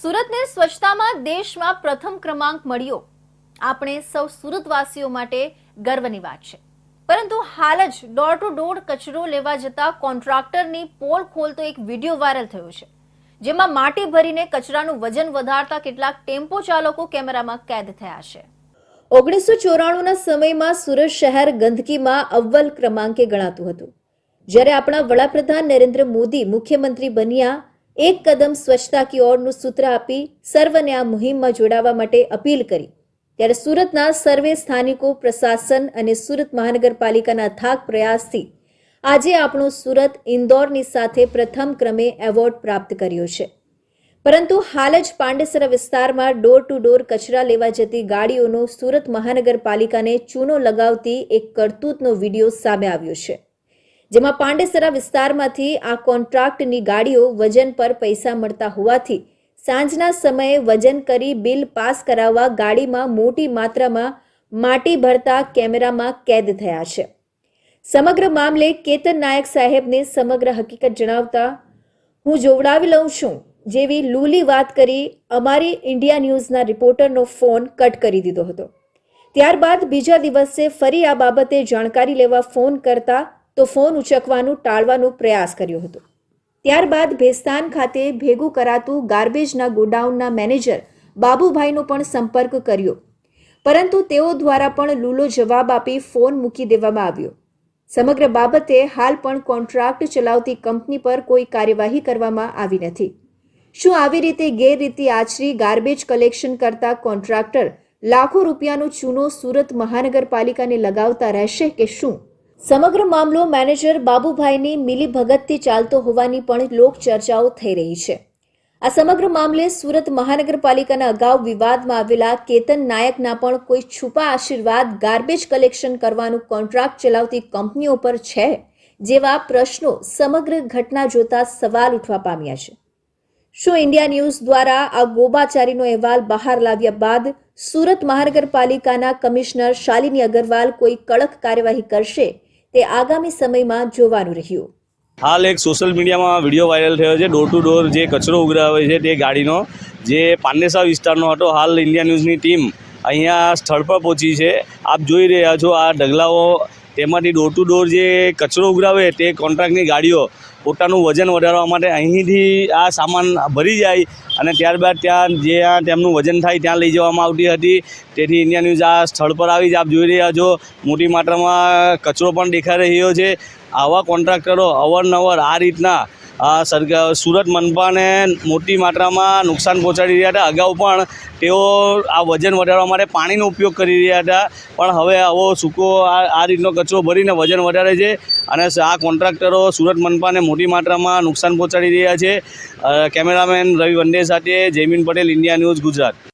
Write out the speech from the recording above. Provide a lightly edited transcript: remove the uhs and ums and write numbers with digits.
સુરતને સ્વચ્છતામાં દેશમાં પ્રથમ ક્રમાંક મળ્યો આપણે સૌ સુરતવાસીઓ માટે ગર્વની વાત છે। પરંતુ હાલ જ ડોર ટુ ડોર કચરો લેવા જતા કોન્ટ્રાક્ટરની પોલ ખોલતો એક વિડીયો વાયરલ થયો છે, જેમાં માટી ભરીને કચરાનું વજન વધારતા કેટલાક ટેમ્પો ચાલકો કેમેરામાં કેદ થયા છે। 1994ના સમયમાં સુરત શહેર ગંદકીમાં અવ્વલ ક્રમાંકે ગણાતું હતું, જ્યારે આપણા વડાપ્રધાન નરેન્દ્ર મોદી મુખ્યમંત્રી બન્યા એક કદમ સ્વચ્છતા કી ઓરનું સૂત્ર આપી સર્વને આ મુહિમમાં જોડાવા માટે અપીલ કરી, ત્યારે સુરતના સર્વે સ્થાનિકો, પ્રશાસન અને સુરત મહાનગરપાલિકાના અથાગ પ્રયાસથી આજે આપણું સુરત ઇન્દોરની સાથે પ્રથમ ક્રમે એવોર્ડ પ્રાપ્ત કર્યો છે। પરંતુ હાલ જ પાંડેસરા વિસ્તારમાં ડોર ટુ ડોર કચરા લેવા જતી ગાડીઓનો સુરત મહાનગરપાલિકાને ચૂનો લગાવતી એક કરતૂતનો વિડીયો સામે આવ્યો છે, જેમાં પાંડેસરા વિસ્તારમાંથી આ કોન્ટ્રાક્ટની ગાડીઓ વજન પર પૈસા મળતા હોવાથી સાંજના સમયે વજન કરી બિલ પાસ કરાવવા ગાડીમાં મોટી માત્રામાં માટી ભરતા કેમેરામાં કેદ થયા છે। સમગ્ર મામલે કેતન નાયક સાહેબને સમગ્ર હકીકત જણાવતા હું જોવડાવી લઉં છું જેવી લૂલી વાત કરી અમારી ઇન્ડિયા ન્યૂઝના રિપોર્ટરનો ફોન કટ કરી દીધો હતો। ત્યારબાદ બીજા દિવસે ફરી આ બાબતે જાણકારી લેવા ફોન કરતા તો ફોન ઉચકવાનું ટાળવાનો પ્રયાસ કર્યો હતો। ત્યારબાદ ભેસ્તાન ખાતે ભેગું કરાતું ગાર્બેજના ગોડાઉનના મેનેજર બાબુભાઈનો પણ સંપર્ક કર્યો, પરંતુ તેઓ દ્વારા પણ લૂલો જવાબ આપી ફોન મૂકી દેવામાં આવ્યો। સમગ્ર બાબતે હાલ પણ કોન્ટ્રાક્ટ ચલાવતી કંપની પર કોઈ કાર્યવાહી કરવામાં આવી નથી। શું આવી રીતે ગેરરીતિ આચરી ગાર્બેજ કલેક્શન કરતા કોન્ટ્રાક્ટર લાખો રૂપિયાનો ચૂનો સુરત મહાનગરપાલિકાને લગાવતા રહેશે કે શું? સમગ્ર મામલો મેનેજર બાબુભાઈની મિલીભગતથી ચાલતો હોવાની પણ લોક ચર્ચાઓ થઈ રહી છે। આ સમગ્ર મામલે સુરત મહાનગરપાલિકાના અગાઉ વિવાદમાં આવેલા કેતન નાયકના પણ કોઈ છુપા આશીર્વાદ ગાર્બેજ કલેક્શન કરવાનું કોન્ટ્રાક્ટ ચલાવતી કંપનીઓ પર છે, જેવા પ્રશ્નો સમગ્ર ઘટના જોતા સવાલ ઉઠવા પામ્યા છે। શું ઇન્ડિયા ન્યૂઝ દ્વારા આ ગોબાચારીનો અહેવાલ બહાર લાવ્યા બાદ સુરત મહાનગરપાલિકાના કમિશનર શાલિની અગ્રવાલ કોઈ કડક કાર્યવાહી કરશે તે આગામી સમયમાં જોવાનું રહ્યું। હાલ એક સોશિયલ મીડિયામાં વિડીયો વાયરલ થયો છે ડોર ટુ ડોર જે કચરો ઉઘરાવે છે તે ગાડીનો, જે પાંડેસરા વિસ્તારનો હતો। હાલ ઇન્ડિયા ન્યૂઝની ટીમ અહીંયા સ્થળ પર પહોંચી છે। આપ જોઈ રહ્યા છો આ ઢગલાઓ, તેમાંથી ડોર ટુ ડોર જે કચરો ઉઘરાવે તે કોન્ટ્રાક્ટની ગાડીઓ પોતાનું વજન વધારવા માટે અહીંથી આ સામાન ભરી જાય અને ત્યારબાદ જ્યાં તેમનું વજન થાય ત્યાં લઈ જવામાં આવતી હતી। તેથી ઇન્ડિયા ન્યૂઝ આ સ્થળ પર આવી આપ જોઈ રહ્યા છો મોટી માત્રામાં કચરો પણ દેખાઈ રહ્યો છે। આવા કોન્ટ્રાક્ટરો અવારનવાર આ રીતના સુરત મનપાને મોટી માત્રામાં નુકસાન પહોંચાડી રહ્યા હતા। અગાઉ પણ તેઓ આ વજન વધારવા માટે પાણીનો ઉપયોગ કરી રહ્યા હતા, પણ હવે આવો સૂકો આ રીતનો કચરો ભરીને વજન વધારે છે અને આ કોન્ટ્રાક્ટરો સુરત મનપાને મોટી માત્રામાં નુકસાન પહોંચાડી રહ્યા છે। કેમેરામેન રવિ વંડે સાથે જયમીન પટેલ, ઇન્ડિયા ન્યૂઝ, ગુજરાત।